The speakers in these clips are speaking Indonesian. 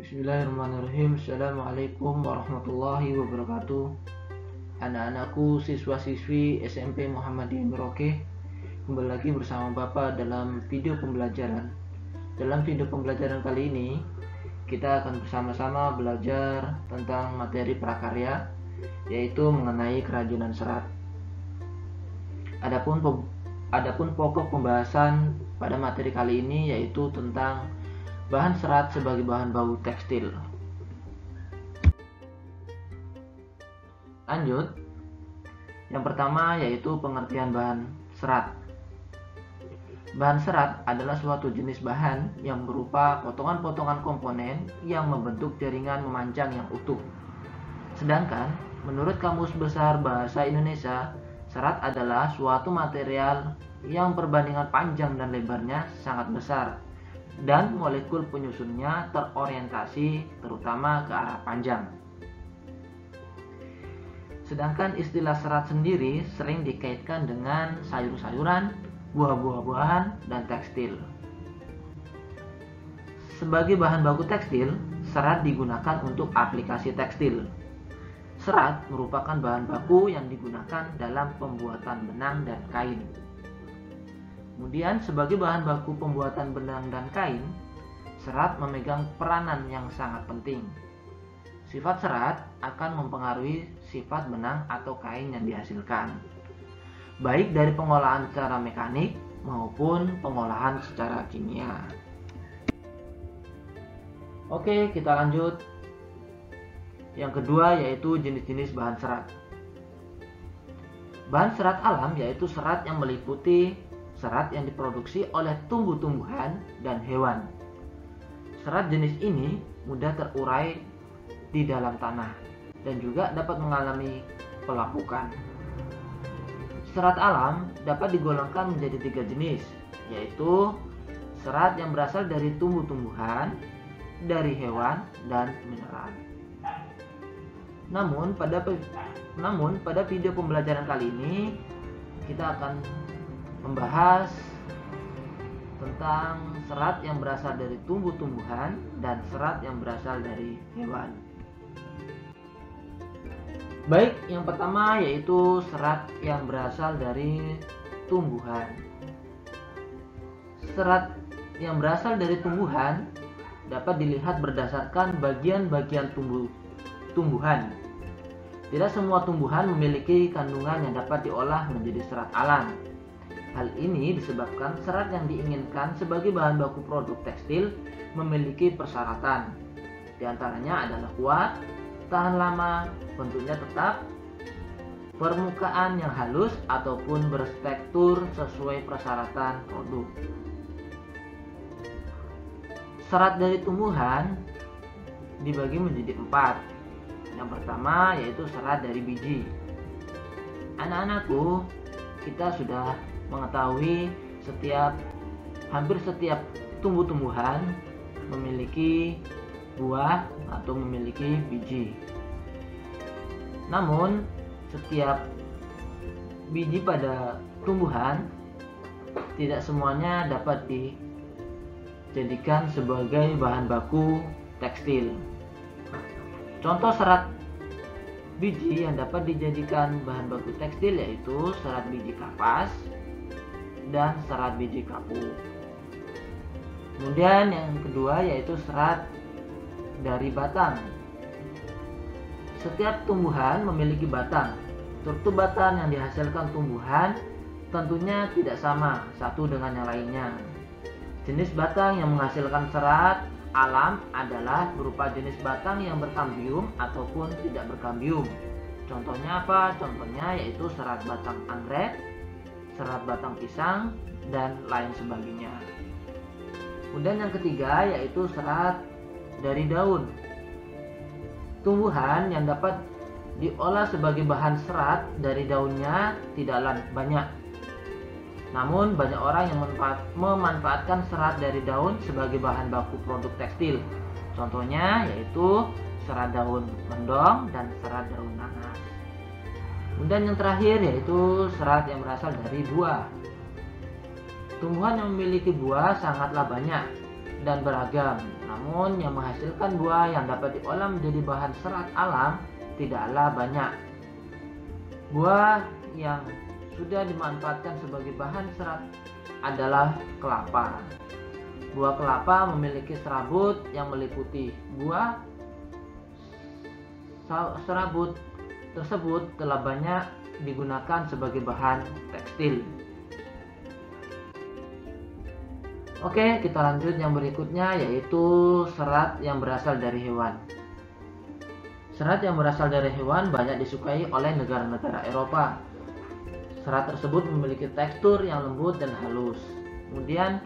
Bismillahirrahmanirrahim. Assalamualaikum warahmatullahi wabarakatuh. Anak-anakku, siswa-siswi SMP Muhammadiyah Merauke, kembali lagi bersama Bapak dalam video pembelajaran. Dalam video pembelajaran kali ini, kita akan bersama-sama belajar tentang materi prakarya, yaitu mengenai kerajinan serat. Adapun pokok pembahasan pada materi kali ini yaitu tentang bahan serat sebagai bahan baku tekstil. Lanjut. Yang pertama yaitu pengertian bahan serat. Bahan serat adalah suatu jenis bahan yang berupa potongan-potongan komponen yang membentuk jaringan memanjang yang utuh. Sedangkan menurut Kamus Besar Bahasa Indonesia, serat adalah suatu material yang perbandingan panjang dan lebarnya sangat besar dan molekul penyusunnya terorientasi terutama ke arah panjang. Sedangkan istilah serat sendiri sering dikaitkan dengan sayur-sayuran, buah-buahan, dan tekstil. Sebagai bahan baku tekstil, serat digunakan untuk aplikasi tekstil. Serat merupakan bahan baku yang digunakan dalam pembuatan benang dan kain. Kemudian sebagai bahan baku pembuatan benang dan kain, serat memegang peranan yang sangat penting. Sifat serat akan mempengaruhi sifat benang atau kain yang dihasilkan, baik dari pengolahan secara mekanik maupun pengolahan secara kimia. Oke, kita lanjut. Yang kedua yaitu jenis-jenis bahan serat. Bahan serat alam yaitu serat yang meliputi serat yang diproduksi oleh tumbuh-tumbuhan dan hewan. Serat jenis ini mudah terurai di dalam tanah dan juga dapat mengalami pelapukan. Serat alam dapat digolongkan menjadi 3 jenis, yaitu serat yang berasal dari tumbuh-tumbuhan, dari hewan, dan mineral. Namun pada video pembelajaran kali ini kita akan membahas tentang serat yang berasal dari tumbuh-tumbuhan dan serat yang berasal dari hewan. Baik, yang pertama yaitu serat yang berasal dari tumbuhan. Serat yang berasal dari tumbuhan dapat dilihat berdasarkan bagian-bagian tumbuhan. Tidak semua tumbuhan memiliki kandungan yang dapat diolah menjadi serat alam. Hal ini disebabkan serat yang diinginkan sebagai bahan baku produk tekstil memiliki persyaratan. Di antaranya adalah kuat, tahan lama, bentuknya tetap, permukaan yang halus ataupun berstruktur sesuai persyaratan produk. Serat dari tumbuhan dibagi menjadi 4. Yang pertama yaitu serat dari biji. Anak-anakku, kita sudah mengetahui hampir setiap tumbuh-tumbuhan memiliki buah atau memiliki biji. Namun setiap biji pada tumbuhan tidak semuanya dapat dijadikan sebagai bahan baku tekstil. Contoh serat biji yang dapat dijadikan bahan baku tekstil yaitu serat biji kapas dan serat biji kapuk. Kemudian yang kedua yaitu serat dari batang. Setiap tumbuhan memiliki batang. Struktur batang yang dihasilkan tumbuhan tentunya tidak sama satu dengan yang lainnya. Jenis batang yang menghasilkan serat alam adalah berupa jenis batang yang berkambium ataupun tidak berkambium. Contohnya apa? Contohnya yaitu serat batang anggrek, serat batang pisang, dan lain sebagainya. Kemudian yang ketiga yaitu serat dari daun. Tumbuhan yang dapat diolah sebagai bahan serat dari daunnya tidaklah banyak. Namun banyak orang yang memanfaatkan serat dari daun sebagai bahan baku produk tekstil. Contohnya yaitu serat daun mendong dan serat daun nanas. Kemudian yang terakhir yaitu serat yang berasal dari buah. Tumbuhan yang memiliki buah sangatlah banyak dan beragam. Namun yang menghasilkan buah yang dapat diolah menjadi bahan serat alam tidaklah banyak. Buah yang sudah dimanfaatkan sebagai bahan serat adalah kelapa. Buah kelapa memiliki serabut yang meliputi buah. Serabut tersebut telah banyak digunakan sebagai bahan tekstil. Oke, kita lanjut yang berikutnya, yaitu serat yang berasal dari hewan. Serat yang berasal dari hewan banyak disukai oleh negara-negara Eropa. Serat tersebut memiliki tekstur yang lembut dan halus. Kemudian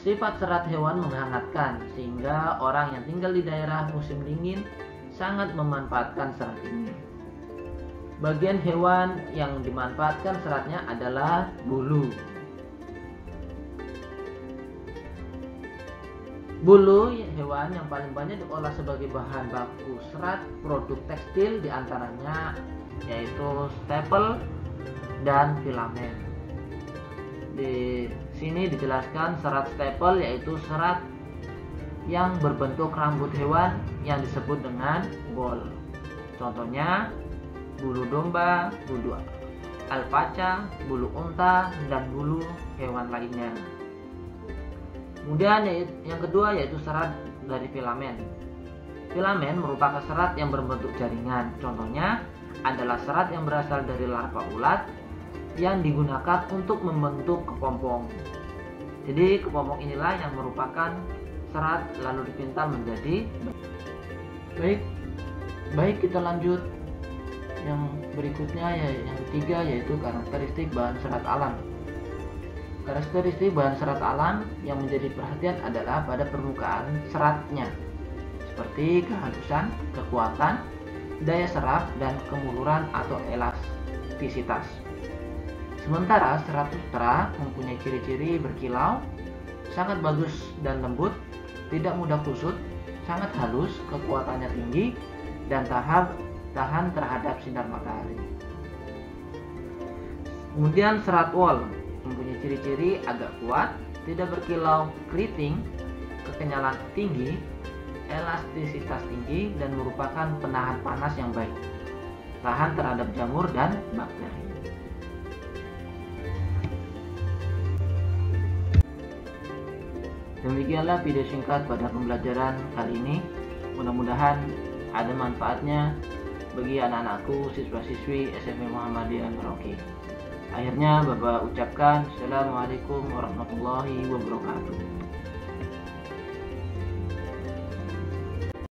sifat serat hewan menghangatkan, sehingga orang yang tinggal di daerah musim dingin sangat memanfaatkan serat ini. Bagian hewan yang dimanfaatkan seratnya adalah bulu. Bulu hewan yang paling banyak diolah sebagai bahan baku serat produk tekstil diantaranya yaitu staple dan filamen. Di sini dijelaskan serat staple yaitu serat yang berbentuk rambut hewan yang disebut dengan wool. Contohnya bulu domba, bulu alpaca, bulu unta, dan bulu hewan lainnya. Kemudian yang kedua yaitu serat dari filamen. Filamen merupakan serat yang berbentuk jaringan. Contohnya adalah serat yang berasal dari larva ulat yang digunakan untuk membentuk kepompong. Jadi kepompong inilah yang merupakan serat lalu dipintal menjadi baik kita lanjut yang berikutnya, yang ketiga yaitu karakteristik bahan serat alam. Karakteristik bahan serat alam yang menjadi perhatian adalah pada permukaan seratnya, seperti kehalusan, kekuatan, daya serap, dan kemuluran atau elastisitas. Sementara serat sutra mempunyai ciri-ciri berkilau, sangat bagus dan lembut, tidak mudah kusut, sangat halus, kekuatannya tinggi, dan tahan terhadap sinar matahari. Kemudian serat wool mempunyai ciri-ciri agak kuat, tidak berkilau, keriting, kekenyalan tinggi, elastisitas tinggi, dan merupakan penahan panas yang baik, tahan terhadap jamur dan bakteri. Demikianlah video singkat pada pembelajaran kali ini. Mudah-mudahan ada manfaatnya bagi anak-anakku, siswa-siswi SMP Muhammadiyah Merauke. Akhirnya Bapak ucapkan Assalamualaikum warahmatullahi wabarakatuh.